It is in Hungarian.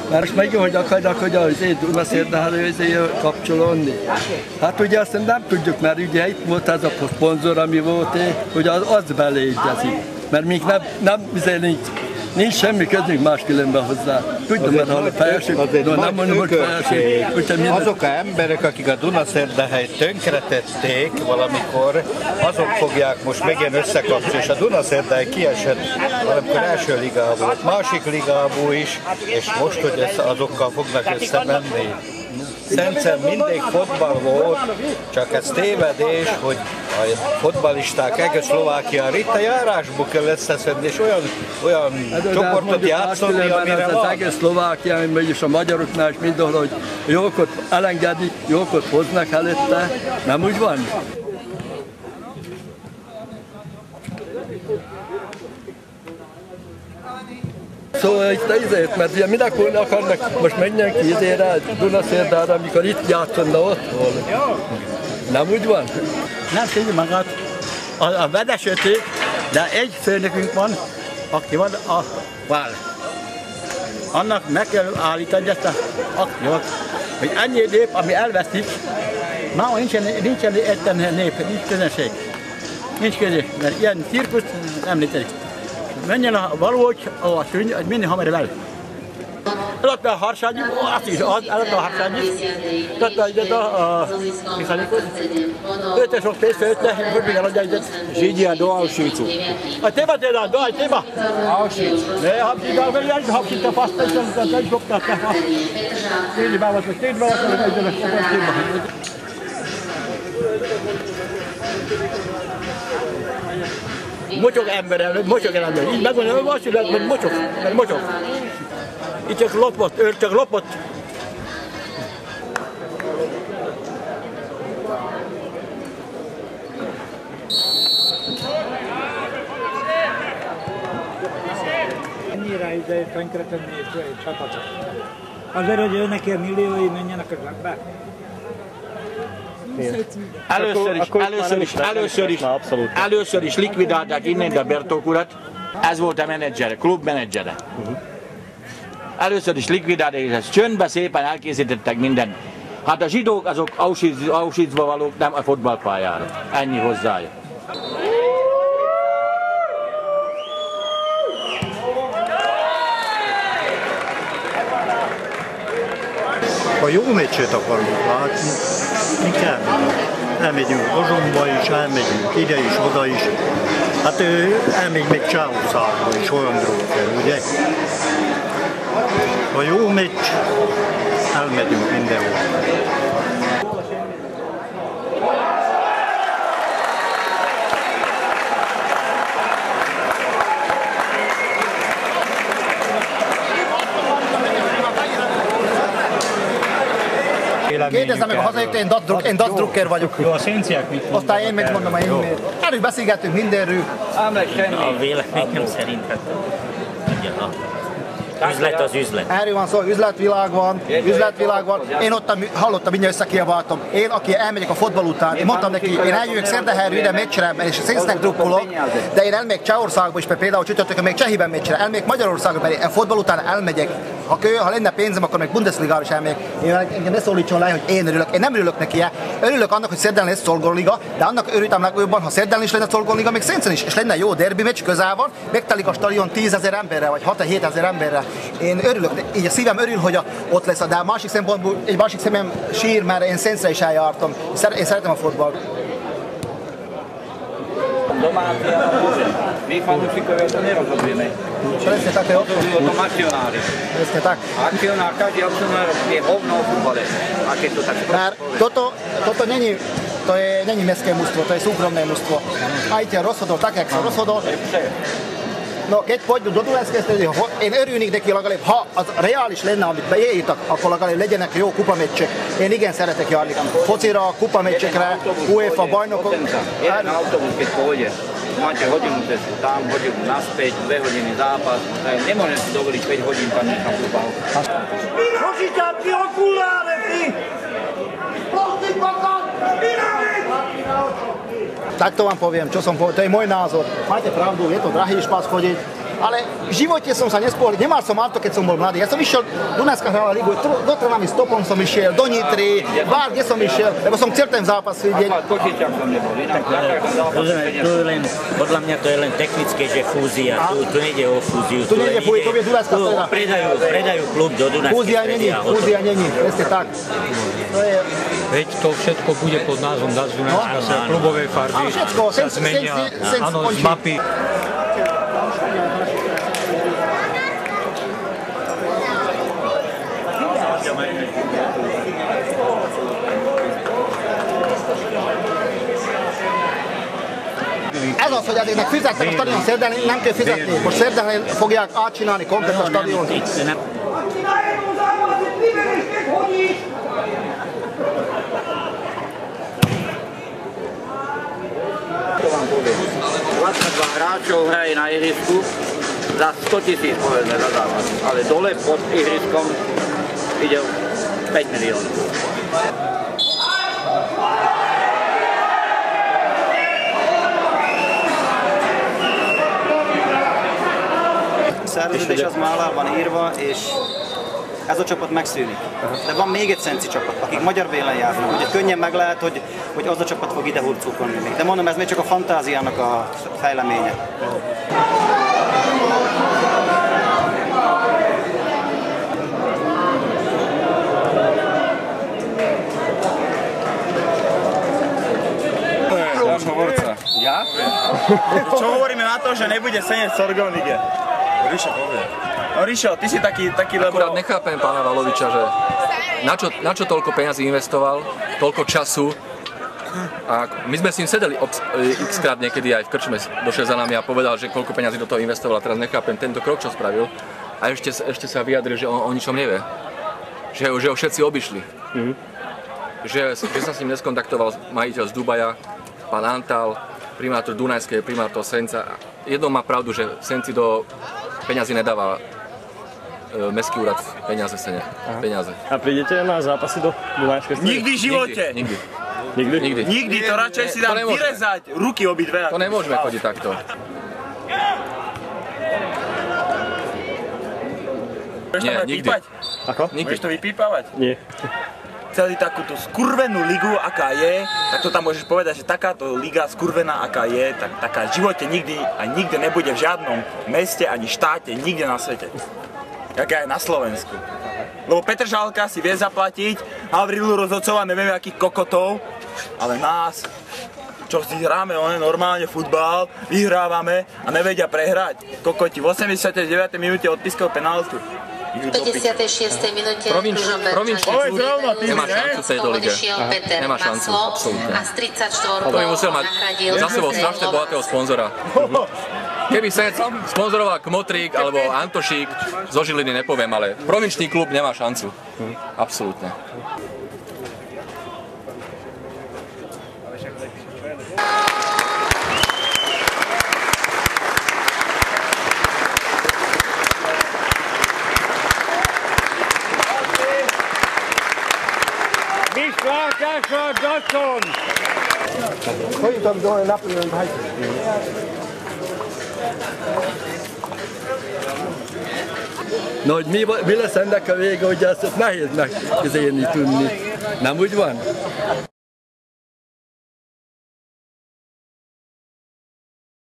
Már most megint, hogy akarják, hogy az Dunaszerdahelyhez kapcsolódni. Hát ugye azt nem tudjuk, mert ugye itt volt ez a szponzor, ami volt, hogy az beleegyezik. Mert még nincs semmi közünk máskülönben hozzá. Tudom, mert ha a felség, nem mondom, hogy felség. Azok az emberek, akik a Dunaszerdahelyt tönkretették valamikor, azok fogják most megint összekapcsolni, és a Dunaszerdahely kiesett valamikor első ligából, másik ligából is, és most, hogy azokkal fognak összemenni. Szentszem mindig fotball volt, csak ez tévedés, hogy a fotballisták egész Szlovákiára itt a járásból kell összeszedni, és olyan csoportot játszani, amire van. Az egész Szlovákián, vagyis a magyaroknál is mindenhol, hogy jókot elengedik, jókot hoznak előtte, nem úgy van? Szóval itt azért, mert ugye mindenkor akarnak most mindenki izére, Dunaszerdára, amikor itt játszonna otthon. Nem úgy van? Nem szívja magát a vedesőtő, de egy főnökünk van, aki van a vál. Annak meg kell állítani ezt a akciót, hogy ennyi nép, ami elveszik, már nincsen érten nép, nincs közönség. Nincs közé, mert ilyen cirkuszt nem létezik. Menjen a valógy, a szűny, hogy minél hamarabb el. Eladta a harsányi, azt is az, eladta a harsányi. Eladta a mechanikot. Öte sok pénzt főtte, hogy még eladja egyet. Židia do Auschwitzu. A téma teda, do téma. Auschwitz. Ne, habsít a faszt, és egy fogták a faszt. Tényleg bávatok, tényleg bávatok, hogy egyet a téma. Mocsok emberrel, így megmondom, azt mondja, hogy mocsok. Itt csak lopott, ő csak lopott. Ennyire ide tönkretenni egy csapatot. Azért, hogy ő neki a milliói menjenek a zsebbe. Először is likvidálták innen a Bertók urat, ez volt a menedzsere, klubmenedzsere. Először is likvidálták, és ezt csöndbe szépen elkészítettek mindent. Hát a zsidók azok Auschwitzba valók, nem a fotballpályára. Ennyi hozzájuk. Ha jó meccset akarunk látni, mi kell? Elmegyünk Bozsonyba is, elmegyünk ide is, oda is. Hát elmegy még Csehországba is, olyan dróker, ugye? Ha jó meccs, elmegyünk mindenhol. Kérdezzem meg a hazajöttől, én DAC drukker vagyok. Jó, a szénciák mit mondanak? Aztán én megmondom, hogy én miért. Erről beszélgetünk mindenről. A véleményem szerint üzlet az üzlet. Erről van szó, üzletvilág van. Én ott hallottam, mindjárt összekiabáltam. Én, aki elmegyek a fotball után, én mondtam neki, én eljövök Szerdahelyre ide meccsre, és Szénsznek drukkolok, de én elmegyek Csehországba is, például csütörtökön még Csehiben meccsre, elmegyek Magyarországra, mert a fotball után elmegyek. Ha lenne pénzem, akkor még Bundesligára is elmegyek. Engem ne szólítson le, hogy én örülök. Én nem örülök neki. Örülök annak, hogy Szerdán lesz szolgóliga, de annak örültem legjobban, ha Szerdán is lenne szolgóliga, még Széncen is, és lenne jó derbi meccs, közel van, megtelik a stadion 10 000 emberre, vagy 6-7 000 emberre. Én örülök, így a szívem örül, hogy ott lesz, de a másik szempontból, egy másik szemem sír, mert én Széncre is eljártam. Én szeretem a fotballt. Vi fanno sicuramente nero problemi. Presne tako. Domacionari. Presne tak. Akcionar každý akcionár je hovno o futbale. A keď to tak toto není mestské mužstvo, to je súkromné mužstvo. Majiteľ rozhodol tak, jak sa rozhodol. No, keď pôjdu do Dunajskej Stredy, én örülnék neki legalább, ha az reális lenne, amit beírtak, akkor legalább legyenek jó kupameccsek. Én igen szeretek járni focira, kupameccsekre, UEFA bajnokok. Jeden autobus, keď pôjde, máte hodinu cestu tam, hodinu naspäť, 2 hodiny zápas, nemôžem si dovoliť 5 hodín tam niekam futbal. Prosíte, ty okuláre, ty! Prosím, pakát! Takto vám poviem, čo som povedal, to je môj názor. Máte pravdu, je to drahý špás chodiť, ale v živote som sa nespohol, nemal som auto, keď som bol mladý. Ja som išiel, Dunajská hrala ligu, do Trnavy stopom som išiel, do Nitry, kde som išiel, lebo som chcel ten zápas vidieť. Podľa mňa to je len technické, že fúzia, tu nejde o fúziu. Tu nejde o fúziu, to je Dunajská streda. Predajú klub do Dunajskej stredy. Fúzia není, presne tak. Veď to všetko bude pod názvom Dunajská streda, klubové farby sa zmenia, áno, z mapy. Ez az, hogy ezeknek fizettek a stadion szerdán, nem kell fizetni. Most szerdán fogják átcsinálni komplet a stadiont. To vám poviem. 22 hráčov hraje na ihrisku za 100 000 povedzme za zápas. Ale dole pod ihriskom ide 5 miliónov. Szerződés az már alá van írva, és ez a csapat megszűnik. De van még egy Szenci csapat, akik magyar vélen járnak. Ugye könnyen meg lehet, hogy az a csapat fog ide hurcolni még. De mondom, ez még csak a fantáziának a fejleménye. Ja? Čo hovoríme na to, že nebude Senec Sorgon lige? Ríšo povie. No Ríšo, ty si taký lebo... Akurát nechápem pána Valoviča, že na čo toľko peňazí investoval, toľko času. A my sme s ním sedeli x-krát niekedy aj v krčme, došiel za nami a povedal, že koľko peňazí do toho investoval. A teraz nechápem tento krok, čo spravil. A ešte sa vyjadril, že on o ničom nevie. Že ho všetci obišli. Že sa s ním neskontaktoval majiteľ z Dubaja, pán Antal, primátor Dunajskej, primátor Senca. Jednou má pravdu, že Senci do peňazí nedáva mestský úrad peniaze Sene. A prídete na zápasy do Dunajskej stredy? Nikdy v živote! Nikdy, to radšej si dám vyrezať ruky obidve. To nemôžeme chodiť takto. Budeš to vypípať? Ako? Budeš to vypípavať? Nie. Celý takúto skurvenú ligu, aká je, tak to tam môžeš povedať, že takáto liga skurvená, aká je, tak taká v živote nikdy a nikde nebude v žiadnom meste ani štáte, nikde na svete. Jaká je na Slovensku. Lebo Petržalka si vie zaplatiť, Havrilu Rozhodcova neviem akých kokotov, ale nás, čo si hráme normálne futbal, vyhrávame a nevedia prehrať. Kokoti, v 89. minúte odpískal penáltu. V 56. minúte Provinčný klub nemá šancu v tejto lige. Nemá šancu, absolútne. A z 34 to by musel mať za sebou strašne bohatého sponzora. Keby Senec sponzoroval Kmotrík alebo Antošík, zo Žiliny nepoviem, ale provinčný klub nemá šancu. Absolútne. Chodím tam dole naplňujem hajky. No, hogy mi lesz ennek a vége, ugye ezt nehéz megközélni tudni. Nem úgy van?